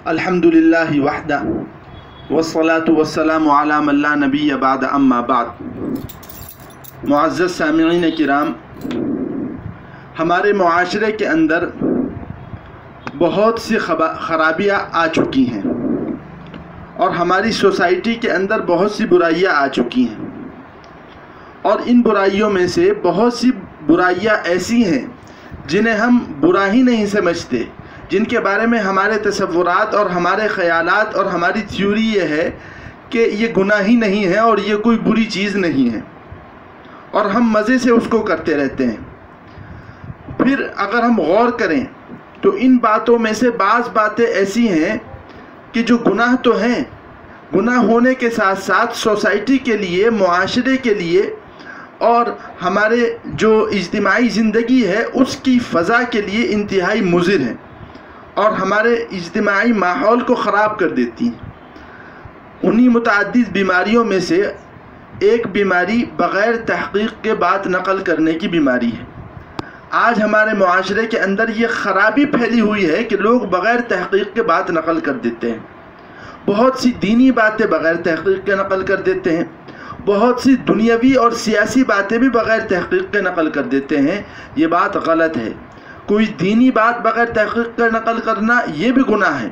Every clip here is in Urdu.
الحمدللہ وحدہ والصلاة والسلام علی من لا نبی بعد اما بعد۔ معزز سامعین کرام، ہمارے معاشرے کے اندر بہت سی خرابیاں آ چکی ہیں اور ہماری سوسائٹی کے اندر بہت سی برائیاں آ چکی ہیں، اور ان برائیوں میں سے بہت سی برائیاں ایسی ہیں جنہیں ہم برا ہی نہیں سمجھتے، جن کے بارے میں ہمارے تصورات اور ہمارے خیالات اور ہماری تھیوری یہ ہے کہ یہ گناہ ہی نہیں ہے اور یہ کوئی بری چیز نہیں ہے، اور ہم مزے سے اس کو کرتے رہتے ہیں۔ پھر اگر ہم غور کریں تو ان باتوں میں سے بعض باتیں ایسی ہیں کہ جو گناہ تو ہیں، گناہ ہونے کے ساتھ ساتھ سوسائٹی کے لیے، معاشرے کے لیے اور ہمارے جو اجتماعی زندگی ہے اس کی فضا کے لیے انتہائی مضر ہیں اور ہمارے اجتماعی ماحول کو خراب کر دیتی ہیں۔ انہی متعدد بیماریوں میں سے ایک بیماری بغیر تحقیق کے بات نقل کرنے کی بیماری ہے۔ آج ہمارے معاشرے کے اندر یہ خرابی پھیلی ہوئی ہے کہ لوگ بغیر تحقیق کے بات نقل کر دیتے ہیں، بہت سی دینی باتیں بغیر تحقیق کے نقل کر دیتے ہیں، بہت سی دنیاوی اور سیاسی باتیں بھی بغیر تحقیق کے نقل کر دیتے ہیں۔ یہ بات غلط ہے۔ کوئی دینی بات بغیر تحقیق کا نقل کرنا یہ بھی گناہ ہے،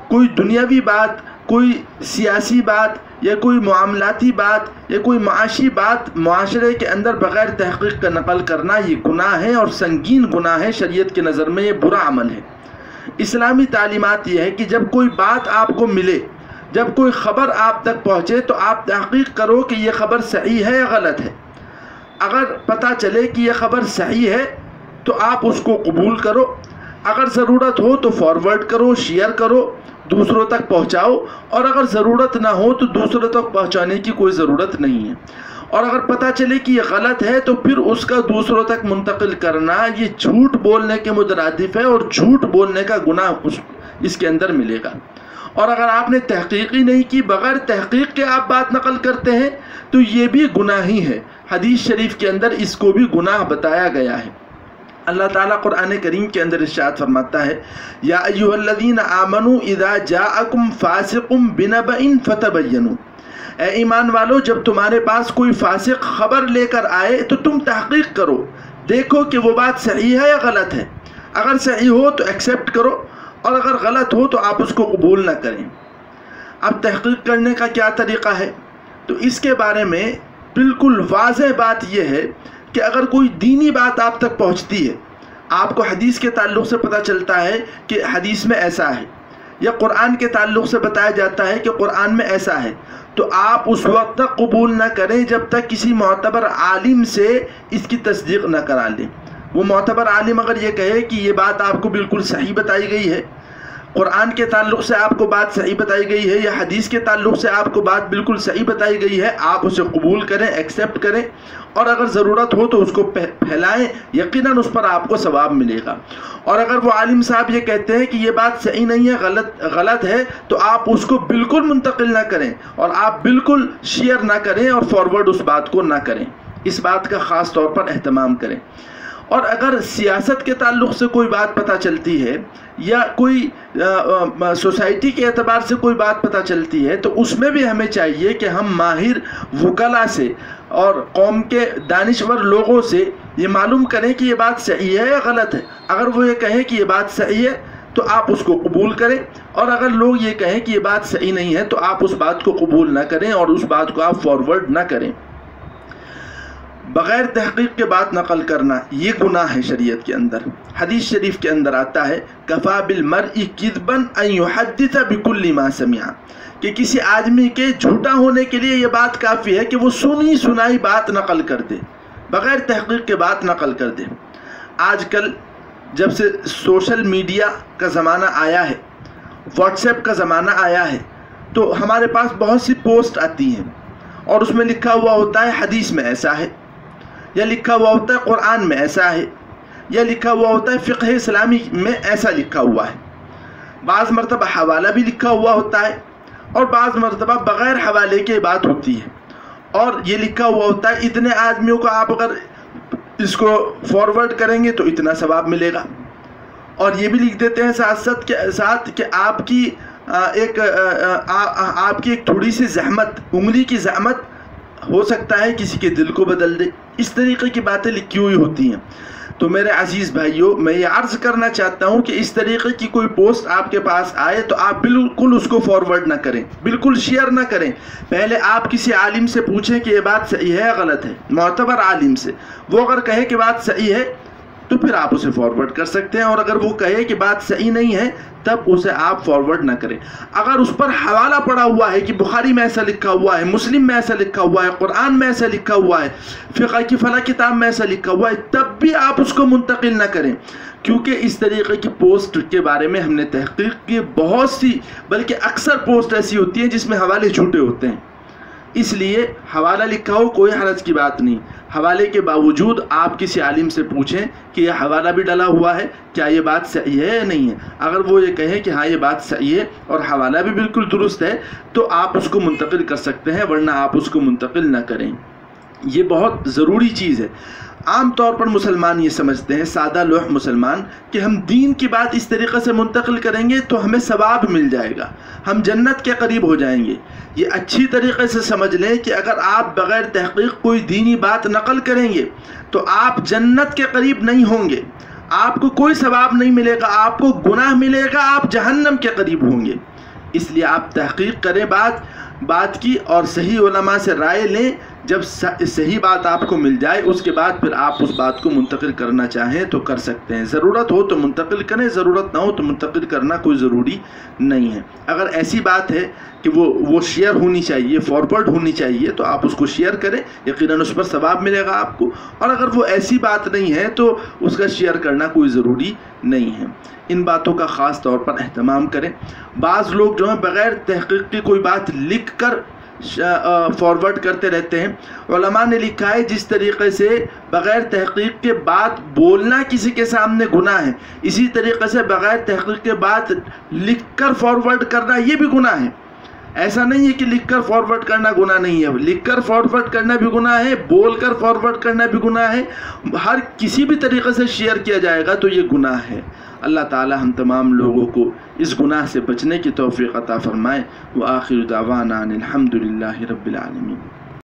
کوئی دنیاوی بات، کوئی سیاسی بات یا کوئی معاملاتی بات یا کوئی معاشی بات معاشرے کے اندر بغیر تحقیق کا نقل کرنا یہ گناہ ہے اور سنگین گناہ ہے۔ شریعت کے نظر میں یہ برا عمل ہے۔ اسلامی تعلیمات یہ ہے کہ جب کوئی بات آپ کو ملے، جب کوئی خبر آپ تک پہنچے تو آپ تحقیق کرو کہ یہ خبر صحیح ہے یا غلط ہے۔ اگر پتہ چلے کہ یہ خبر صحیح ہے تو آپ اس کو قبول کرو، اگر ضرورت ہو تو فارورڈ کرو، شیئر کرو، دوسروں تک پہنچاؤ، اور اگر ضرورت نہ ہو تو دوسروں تک پہنچانے کی کوئی ضرورت نہیں ہے۔ اور اگر پتہ چلے کہ یہ غلط ہے تو پھر اس کا دوسروں تک منتقل کرنا یہ جھوٹ بولنے کے مترادف ہے اور جھوٹ بولنے کا گناہ اس کے اندر ملے گا۔ اور اگر آپ نے تحقیق ہی نہیں کی، بغیر تحقیق کے آپ بات نقل کرتے ہیں تو یہ بھی گناہ ہی ہے۔ حدیث شریف کے اندر اس کو بھی گناہ بتایا گیا ہے۔ اللہ تعالیٰ قرآن کریم کے اندر ارشاد فرماتا ہے، یا ایھا الذین آمنوا اذا جاءکم فاسق بنبأ فتبینوا، اے ایمان والو جب تمہارے پاس کوئی فاسق خبر لے کر آئے تو تم تحقیق کرو، دیکھو کہ وہ بات صحیح ہے یا غلط ہے۔ اگر صحیح ہو تو ایکسیپٹ کرو اور اگر غلط ہو تو آپ اس کو قبول نہ کریں۔ اب تحقیق کرنے کا کیا طریقہ ہے؟ تو اس کے بارے میں بالکل واضح بات یہ ہے کہ اگر کوئی دینی بات آپ تک پہنچتی ہے، آپ کو حدیث کے تعلق سے پتہ چلتا ہے کہ حدیث میں ایسا ہے، یا قرآن کے تعلق سے بتایا جاتا ہے کہ قرآن میں ایسا ہے، تو آپ اس وقت تک قبول نہ کریں جب تک کسی معتبر عالم سے اس کی تصدیق نہ کرا لیں۔ وہ معتبر عالم اگر یہ کہے کہ یہ بات آپ کو بالکل صحیح بتائی گئی ہے، قرآن کے تعلق سے آپ کو بات صحیح بتائی گئی ہے یا حدیث کے تعلق سے آپ کو بات بالکل صحیح بتائی گئی ہے، آپ اسے قبول کریں، ایکسیپٹ کریں، اور اگر ضرورت ہو تو اس کو پھیلائیں، یقیناً اس پر آپ کو ثواب ملے گا۔ اور اگر وہ عالم صاحب یہ کہتے ہیں کہ یہ بات صحیح نہیں ہے، غلط ہے، تو آپ اس کو بالکل منتقل نہ کریں اور آپ بالکل شیئر نہ کریں اور فارورڈ اس بات کو نہ کریں۔ اس بات کا خاص طور پر اہتمام کریں۔ اور اگر سیاست کے تعلق سے کوئی بات پتہ چلتی ہے یا کوئی سوسائٹی کے اعتبار سے کوئی بات پتہ چلتی ہے تو اس میں بھی ہمیں چاہیے کہ ہم ماہر وکلاء سے اور قوم کے دانشور لوگوں سے یہ معلوم کریں کہ یہ بات صحیح ہے یا غلط ہے۔ اگر وہ یہ کہیں کہ یہ بات صحیح ہے تو آپ اس کو قبول کریں، اور اگر لوگ یہ کہیں کہ یہ بات صحیح نہیں ہے تو آپ اس بات کو قبول نہ کریں اور اس بات کو آپ فارورڈ نہ کریں۔ بغیر تحقیق کے بات نقل کرنا یہ گناہ ہے شریعت کے اندر۔ حدیث شریف کے اندر آتا ہے، کفا بالمرء کذبا ان یحدث بکل ما سمع، کہ کسی آدمی کے جھوٹا ہونے کے لیے یہ بات کافی ہے کہ وہ سنی سنائی بات نقل کر دے، بغیر تحقیق کے بات نقل کر دے۔ آج کل جب سے سوشل میڈیا کا زمانہ آیا ہے، واٹس ایپ کا زمانہ آیا ہے، تو ہمارے پاس بہت سی پوسٹ آتی ہیں اور اس میں لکھا ہوا ہوتا ہے حدیث میں ایسا ہے، یا لکھا ہوا ہوتا ہے قرآن میں ایسا ہے، یا لکھا ہوا ہوتا ہے فقہ اسلامی میں ایسا لکھا ہوا ہے۔ بعض مرتبہ حوالہ بھی لکھا ہوا ہوتا ہے اور بعض مرتبہ بغیر حوالے کے بات ہوتی ہے، اور یہ لکھا ہوا ہوتا ہے اتنے آدمیوں کو آپ اگر اس کو فارورڈ کریں گے تو اتنا ثواب ملے گا، اور یہ بھی لکھ دیتے ہیں ساتھ کہ آپ کی آپ کی ایک تھوڑی سی زحمت، انگلی کی زحمت ہو سکتا ہے کسی کے دل کو بدل دے. اس طریقے کی باتیں لکھی ہوئی ہوتی ہیں. تو میرے عزیز بھائیوں، میں یہ عرض کرنا چاہتا ہوں کہ اس طریقے کی کوئی پوسٹ آپ کے پاس آئے تو آپ بالکل اس کو فارورڈ نہ کریں، بالکل شیئر نہ کریں. پہلے آپ کسی عالم سے پوچھیں کہ یہ بات صحیح ہے یا غلط ہے، معتبر عالم سے. وہ اگر کہے کہ بات صحیح ہے تو پھر آپ اسے فارورڈ کر سکتے ہیں، اور اگر وہ کہے کہ بات صحیح نہیں ہے تب اسے آپ فارورڈ نہ کریں. اگر اس پر حوالہ پڑا ہوا ہے کہ بخاری میں ایسا لکھا ہوا ہے، مسلم میں ایسا لکھا ہوا ہے، قرآن میں ایسا لکھا ہوا ہے، فقہ کی فلاں کتاب میں ایسا لکھا ہوا ہے، تب بھی آپ اس کو منتقل نہ کریں. کیونکہ اس طریقے کی پوسٹ کے بارے میں ہم نے تحقیق کی، بہت سی بلکہ اکثر پوسٹ ایسی ہوتی ہیں جس میں حوالے جھوٹے ہوتے ہیں. اس لیے حوالہ لکھا ہو کوئی حرج کی بات نہیں، حوالے کے باوجود آپ کسی عالم سے پوچھیں کہ یہ حوالہ بھی ڈلا ہوا ہے، کیا یہ بات صحیح ہے یا نہیں ہے. اگر وہ یہ کہیں کہ ہاں یہ بات صحیح ہے اور حوالہ بھی بالکل درست ہے تو آپ اس کو منتقل کر سکتے ہیں، ورنہ آپ اس کو منتقل نہ کریں. یہ بہت ضروری چیز ہے. عام طور پر مسلمان یہ سمجھتے ہیں، سادہ لوح مسلمان، کہ ہم دین کی بات اس طریقے سے منتقل کریں گے تو ہمیں ثواب مل جائے گا، ہم جنت کے قریب ہو جائیں گے. یہ اچھی طریقے سے سمجھ لیں کہ اگر آپ بغیر تحقیق کوئی دینی بات نقل کریں گے تو آپ جنت کے قریب نہیں ہوں گے، آپ کو کوئی ثواب نہیں ملے گا، آپ کو گناہ ملے گا، آپ جہنم کے قریب ہوں گے. اس لیے آپ تحقیق کریں بات کی اور صحیح علماء سے رائے لیں. جب صحیح بات آپ کو مل جائے اس کے بعد پھر آپ اس بات کو منتقل کرنا چاہیں تو کر سکتے ہیں. ضرورت ہو تو منتقل کریں، ضرورت نہ ہو تو منتقل کرنا کوئی ضروری نہیں ہے. اگر ایسی بات ہے کہ وہ شیئر ہونی چاہیے، فارورڈ ہونی چاہیے، تو آپ اس کو شیئر کریں، یقیناً اس پر ثواب ملے گا آپ کو. اور اگر وہ ایسی بات نہیں ہے تو اس کا شیئر کرنا کوئی ضروری نہیں ہے. ان باتوں کا خاص طور پر اہتمام کریں. بعض لوگ جو ہیں بغیر تحقیق کی کوئی بات لکھ کر فارورڈ کرتے رہتے ہیں. علماء نے لکھا ہے جس طریقے سے بغیر تحقیق کے بات بولنا کسی کے سامنے گناہ ہے، اسی طریقے سے بغیر تحقیق کے بات لکھ کر فارورڈ کرنا یہ بھی گناہ ہے. ایسا نہیں ہے کہ لکھ کر فارورڈ کرنا گناہ نہیں ہے، لکھ کر فارورڈ کرنا بھی گناہ ہے، بول کر فارورڈ کرنا بھی گناہ ہے. ہر کسی بھی طریقے سے شیئر کیا جائے گا تو یہ گناہ ہے. اللہ تعالی ہم تمام لوگوں کو اس گناہ سے بچنے کی توفیق عطا فرمائے. وآخر دعوانا ان الحمد للہ رب العالمین.